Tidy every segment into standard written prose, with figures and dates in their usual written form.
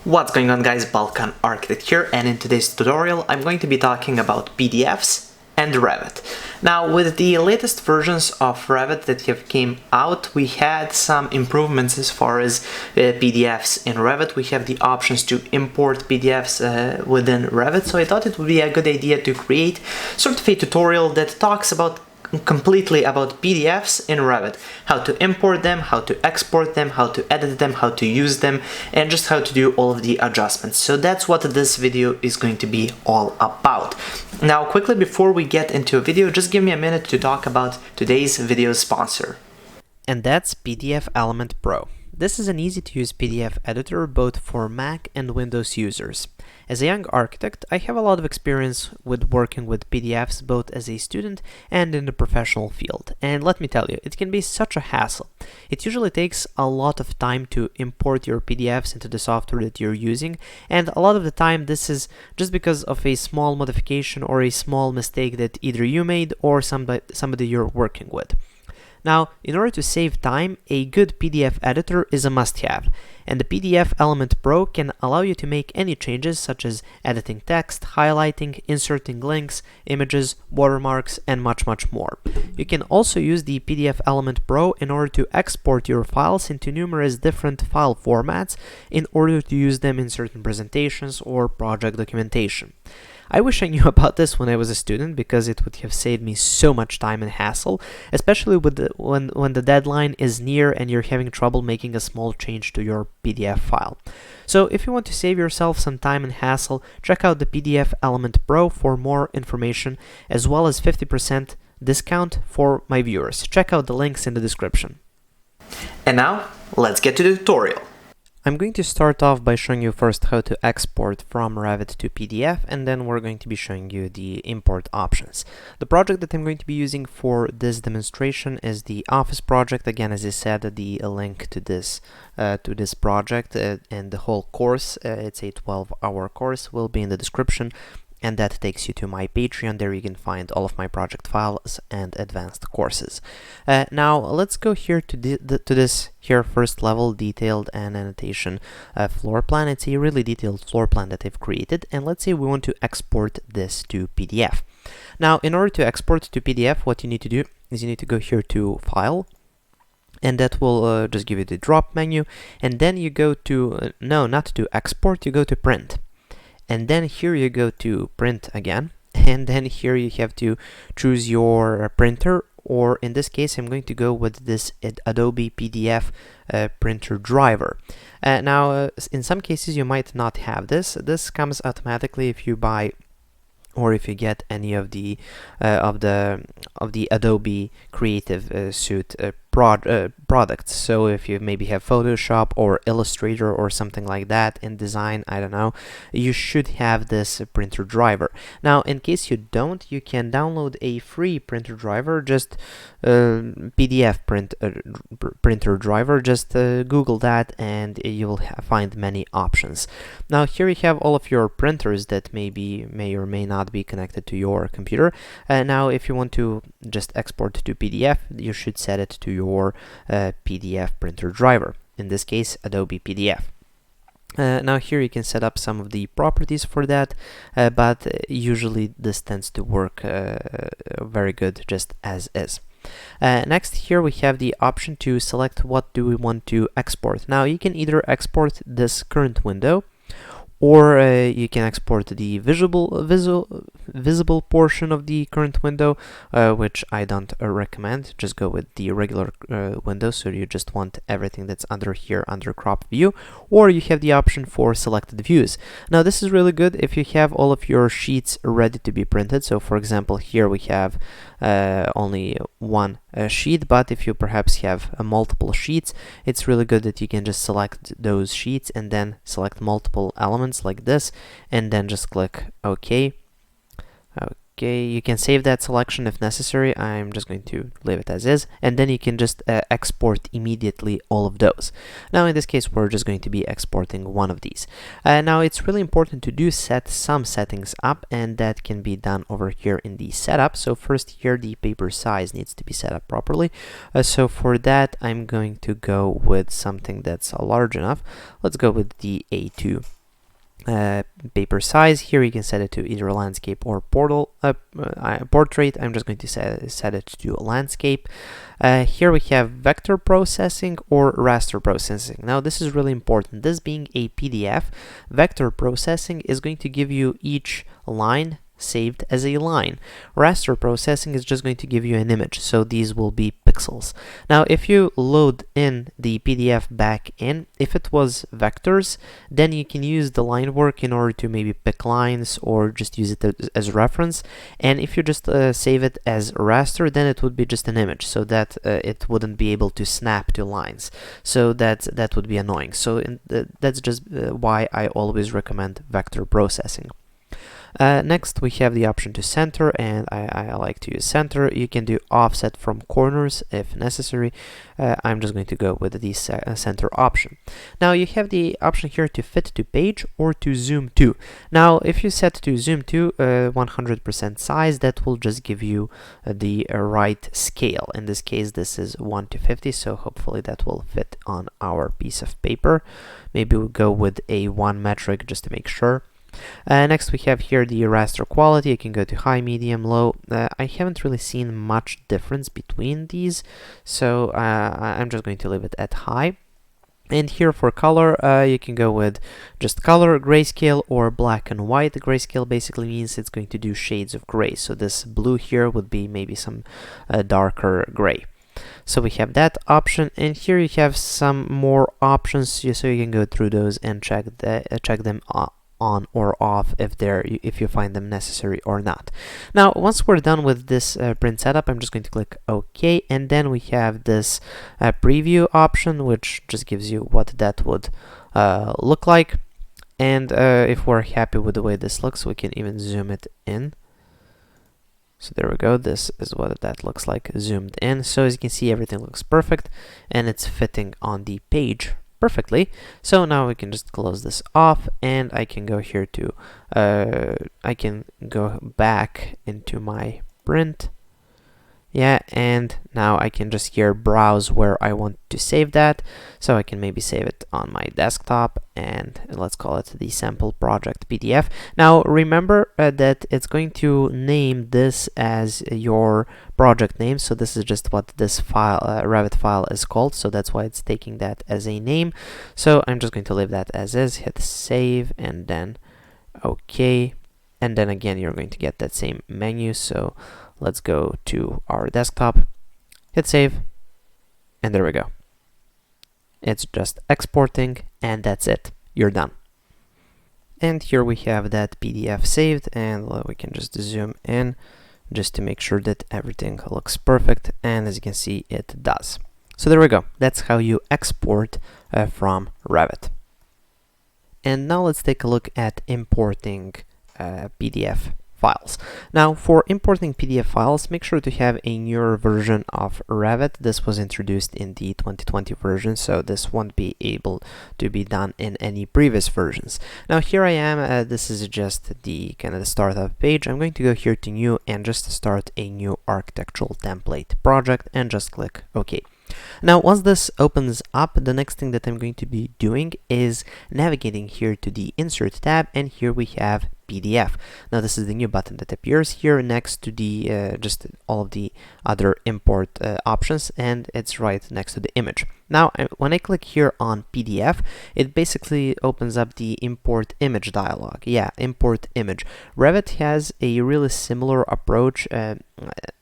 What's going on, guys? Revit Architecture, and in today's tutorial I'm going to be talking about PDFs and Revit. Now, with the latest versions of Revit that have came out, we had some improvements as far as PDFs in Revit. We have the options to import PDFs within Revit, so I thought it would be a good idea to create sort of a tutorial that talks completely about PDFs in Revit, how to import them, how to export them, how to edit them, how to use them, and just how to do all of the adjustments. So that's what this video is going to be all about. Now, quickly before we get into a video, just give me a minute to talk about today's video sponsor. And that's PDFelement Pro. This is an easy-to-use PDF editor both for Mac and Windows users. As a young architect, I have a lot of experience with working with PDFs both as a student and in the professional field. And let me tell you, it can be such a hassle. It usually takes a lot of time to import your PDFs into the software that you're using, and a lot of the time this is just because of a small modification or a small mistake that either you made or somebody you're working with. Now, in order to save time, a good PDF editor is a must-have, and the PDFelement Pro can allow you to make any changes such as editing text, highlighting, inserting links, images, watermarks, and much more. You can also use the PDFelement Pro in order to export your files into numerous different file formats in order to use them in certain presentations or project documentation. I wish I knew about this when I was a student, because it would have saved me so much time and hassle, especially with when the deadline is near and you're having trouble making a small change to your PDF file. So if you want to save yourself some time and hassle, check out the PDFelement Pro for more information, as well as 50% discount for my viewers. Check out the links in the description. And now, let's get to the tutorial. I'm going to start off by showing you first how to export from Revit to PDF, and then we're going to be showing you the import options. The project that I'm going to be using for this demonstration is the Office project. Again, as I said, the link to this project and the whole course, it's a 12-hour course, will be in the description. And that takes you to my Patreon. There you can find all of my project files and advanced courses. Now let's go here to this here first level detailed and annotation floor plan. It's a really detailed floor plan that I've created, and let's say we want to export this to PDF. Now, in order to export to PDF, what you need to do is you need to go here to File, and that will just give you the drop menu, and then you go to no, not to Export, you go to Print. And then here you go to Print again, and then here you have to choose your printer, or in this case I'm going to go with this Adobe PDF printer driver. Now, in some cases you might not have this. This comes automatically if you buy or if you get any of the Adobe Creative Suite products. So if you maybe have Photoshop or Illustrator or something like that in design, I don't know, you should have this printer driver. Now, in case you don't, you can download a free printer driver, just PDF printer driver. Just Google that and you will find many options. Now, here you have all of your printers that may or may not be connected to your computer. Now, if you want to just export to PDF, you should set it to your PDF printer driver, in this case Adobe PDF. Now here you can set up some of the properties for that, but usually this tends to work very good just as is. Next, here we have the option to select what do we want to export. Now you can either export this current window, or you can export the visible portion of the current window, which I don't recommend. Just go with the regular window, so you just want everything that's under here under crop view, or you have the option for selected views. Now this is really good if you have all of your sheets ready to be printed. So for example, here we have only one sheet, but if you perhaps have multiple sheets, it's really good that you can just select those sheets and then select multiple elements like this, and then just click OK. Okay, you can save that selection if necessary. I'm just going to leave it as is, and then you can just export immediately all of those. Now in this case we're just going to be exporting one of these. Now it's really important to set some settings up, and that can be done over here in the setup. So first here the paper size needs to be set up properly. So for that I'm going to go with something that's large enough. Let's go with the A2 paper size. Here you can set it to either landscape or portrait. I'm just going to set it to landscape. Here we have vector processing or raster processing. Now this is really important. This being a PDF, vector processing is going to give you each line saved as a line. Raster processing is just going to give you an image, so these will be pixels. Now if you load in the PDF back in, if it was vectors, then you can use the line work in order to maybe pick lines or just use it as reference. And if you just save it as raster, then it would be just an image, so that it wouldn't be able to snap to lines, so that would be annoying. So that's just why I always recommend vector processing. Next we have the option to center, and I like to use center. You can do offset from corners if necessary. I'm just going to go with the center option. Now you have the option here to fit to page or to zoom to. Now if you set to zoom to 100% size, that will just give you the right scale. In this case this is 1:50, so hopefully that will fit on our piece of paper. Maybe we'll go with a 1 metric just to make sure. Next we have here the raster quality. You can go to high, medium, low. I haven't really seen much difference between these, so I'm just going to leave it at high. And here for color, you can go with just color, grayscale, or black and white. The grayscale basically means it's going to do shades of gray, so this blue here would be maybe some darker gray. So we have that option, and here you have some more options, so you can go through those and check them on or off if you find them necessary or not. Now once we're done with this print setup, I'm just going to click OK, and then we have this preview option, which just gives you what that would look like. And if we're happy with the way this looks, we can even zoom it in. So there we go, this is what that looks like zoomed in. So as you can see, everything looks perfect and it's fitting on the page perfectly. So now we can just close this off, and I can go here to I can go back into my print. Yeah, and now I can just here browse where I want to save that. So I can maybe save it on my desktop, and let's call it the sample project PDF. Now remember that it's going to name this as your project name. So this is just what this file, Revit file is called. So that's why it's taking that as a name. So I'm just going to leave that as is, hit save, and then OK. And then again, you're going to get that same menu. So let's go to our desktop, hit save, and there we go. It's just exporting, and that's it. You're done. And here we have that PDF saved, and we can just zoom in just to make sure that everything looks perfect, and as you can see, it does. So there we go. That's how you export from Revit. And now let's take a look at importing PDF files. Now for importing PDF files, make sure to have a newer version of Revit. This was introduced in the 2020 version, so this won't be able to be done in any previous versions. Now here I am, this is just the kind of the startup page. I'm going to go here to new and just start a new architectural template project and just click OK. Now once this opens up, the next thing that I'm going to be doing is navigating here to the Insert tab, and here we have PDF. Now this is the new button that appears here next to the just all of the other import options, and it's right next to the image. Now when I click here on PDF, it basically opens up the import image dialog. Yeah, import image. Revit has a really similar approach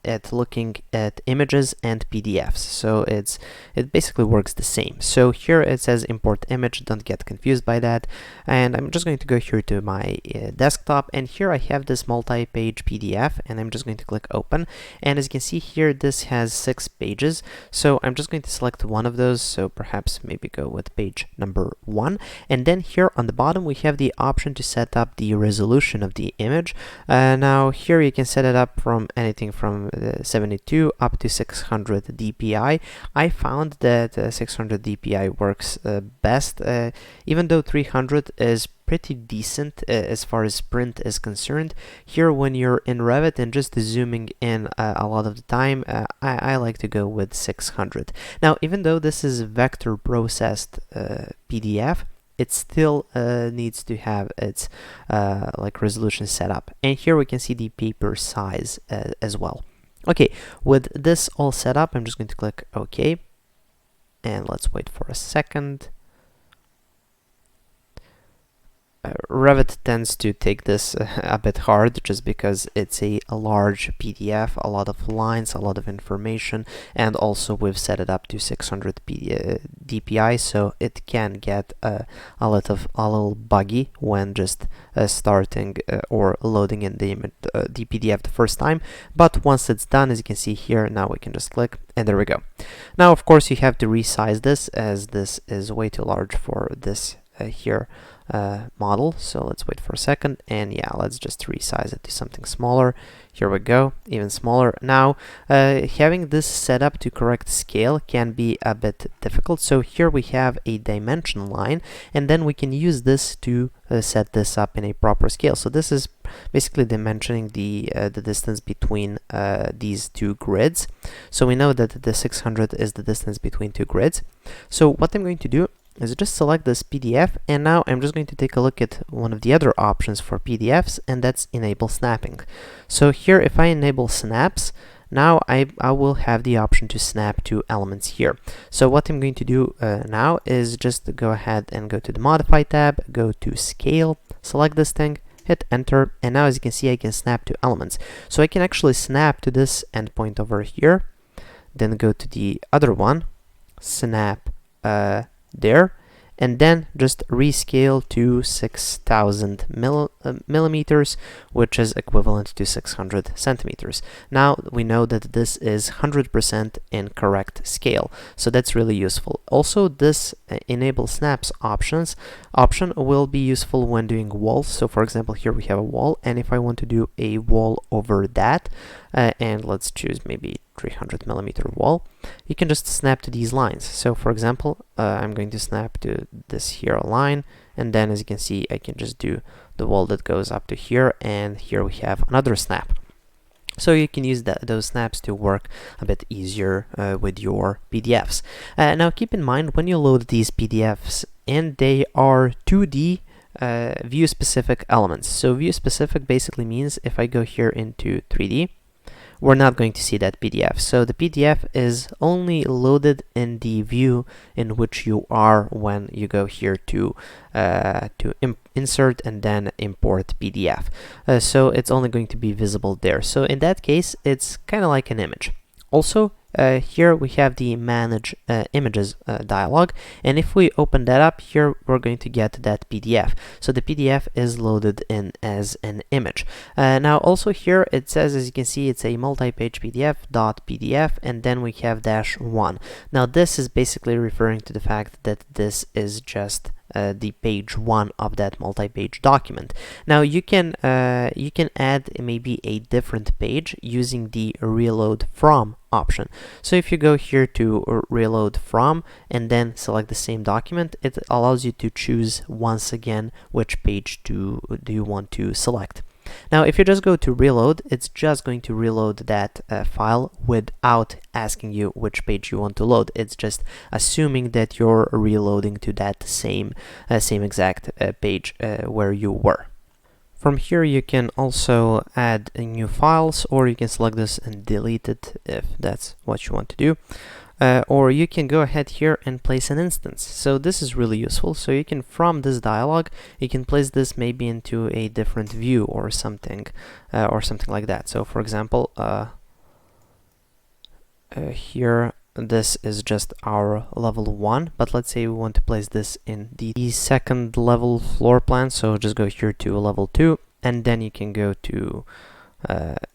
at looking at images and PDFs, so it basically works the same. So here it says import image, don't get confused by that. And I'm just going to go here to my desktop, and here I have this multi-page PDF, and I'm just going to click open. And as you can see here, this has 6 pages, so I'm just going to select one of those. So perhaps maybe go with page number 1, and then here on the bottom we have the option to set up the resolution of the image. Now here you can set it up from anything from 72 up to 600 dpi. I found that 600 dpi works best, even though 300 is pretty decent as far as print is concerned. Here when you're in Revit and just zooming in a lot of the time, I like to go with 600. Now even though this is vector processed PDF, it still needs to have its like resolution set up. And here we can see the paper size as well. Okay, with this all set up, I'm just going to click OK, and let's wait for a second. Revit tends to take this a bit hard just because it's a large PDF, a lot of lines, a lot of information, and also we've set it up to 600 dpi, so it can get a little buggy when just starting or loading in the PDF the first time. But once it's done, as you can see here, now we can just click, and there we go. Now, of course, you have to resize this, as this is way too large for this here model. So let's wait for a second, and yeah, let's just resize it to something smaller. Here we go, even smaller. Now having this set up to correct scale can be a bit difficult, so here we have a dimension line, and then we can use this to set this up in a proper scale. So this is basically dimensioning the distance between these two grids. So we know that the 600 is the distance between two grids. So what I'm going to do is just select this PDF, and now I'm just going to take a look at one of the other options for PDFs, and that's enable snapping. So here, if I enable snaps, now I will have the option to snap to elements here. So what I'm going to do now is just go ahead and go to the Modify tab, go to Scale, select this thing, hit enter, and now as you can see, I can snap to elements. So I can actually snap to this endpoint over here, then go to the other one, snap there, and then just rescale to 6000 millimeters, which is equivalent to 600 centimeters. Now we know that this is 100% in correct scale, so that's really useful. Also, this enable snaps option will be useful when doing walls. So for example, here we have a wall, and if I want to do a wall over that, and let's choose maybe 300 millimeter wall, you can just snap to these lines. So for example, I'm going to snap to this here line, and then as you can see, I can just do the wall that goes up to here, and here we have another snap. So you can use those snaps to work a bit easier with your PDFs. Now keep in mind, when you load these PDFs in, they are 2D view specific elements. So view specific basically means if I go here into 3D, we're not going to see that PDF. So the PDF is only loaded in the view in which you are when you go here to insert and then import PDF. So it's only going to be visible there. So in that case, it's kind of like an image. Also, here we have the Manage Images dialog, and if we open that up, here we're going to get that PDF. So the PDF is loaded in as an image. Now also here it says, as you can see, it's a multi-page PDF, and then we have -1. Now this is basically referring to the fact that this is just the page 1 of that multi-page document. Now you can add maybe a different page using the reload from option. So if you go here to reload from and then select the same document, it allows you to choose once again which page do you want to select. Now if you just go to reload, it's just going to reload that file without asking you which page you want to load. It's just assuming that you're reloading to that same exact page where you were. From here you can also add new files, or you can select this and delete it if that's what you want to do. Or you can go ahead here and place an instance. So this is really useful. So you can, from this dialog, you can place this maybe into a different view or something like that. So for example, here this is just our level 1, but let's say we want to place this in the second level floor plan. So just go here to level 2, and then you can go to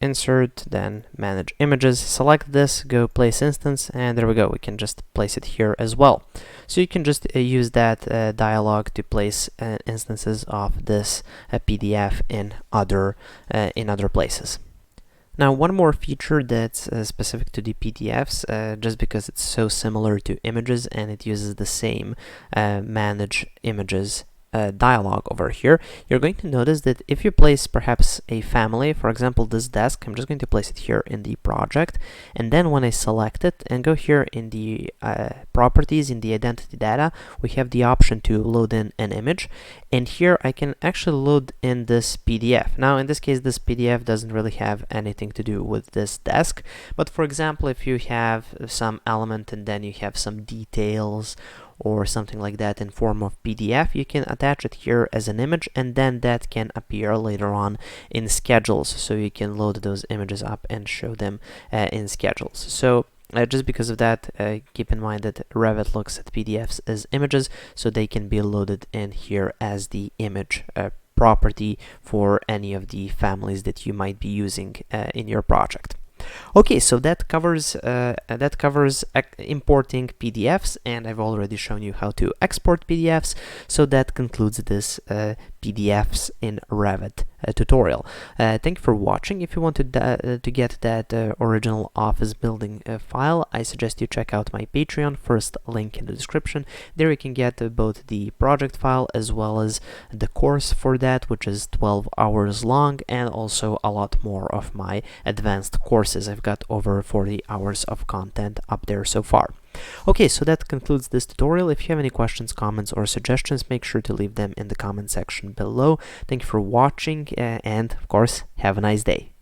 insert, then manage images, select this, go place instance, and there we go, we can just place it here as well. So you can just use that dialog to place instances of this PDF in other places. Now one more feature that's specific to the PDFs, just because it's so similar to images and it uses the same manage images dialog over here, you're going to notice that if you place perhaps a family, for example this desk, I'm just going to place it here in the project, and then when I select it and go here in the properties, in the identity data, we have the option to load in an image, and here I can actually load in this PDF. Now in this case this PDF doesn't really have anything to do with this desk, but for example if you have some element and then you have some details or something like that in form of PDF, you can attach it here as an image, and then that can appear later on in schedules, so you can load those images up and show them in schedules. So just because of that, keep in mind that Revit looks at PDFs as images, so they can be loaded in here as the image property for any of the families that you might be using in your project. Okay, so that covers importing PDFs, and I've already shown you how to export PDFs. So that concludes this PDFs in Revit tutorial. Thank you for watching. If you want to get that original office building file, I suggest you check out my Patreon. First link in the description. There you can get both the project file as well as the course for that, which is 12 hours long, and also a lot more of my advanced courses. I've got over 40 hours of content up there so far. Okay, so that concludes this tutorial. If you have any questions, comments, or suggestions, make sure to leave them in the comment section below. Thank you for watching, and of course, have a nice day.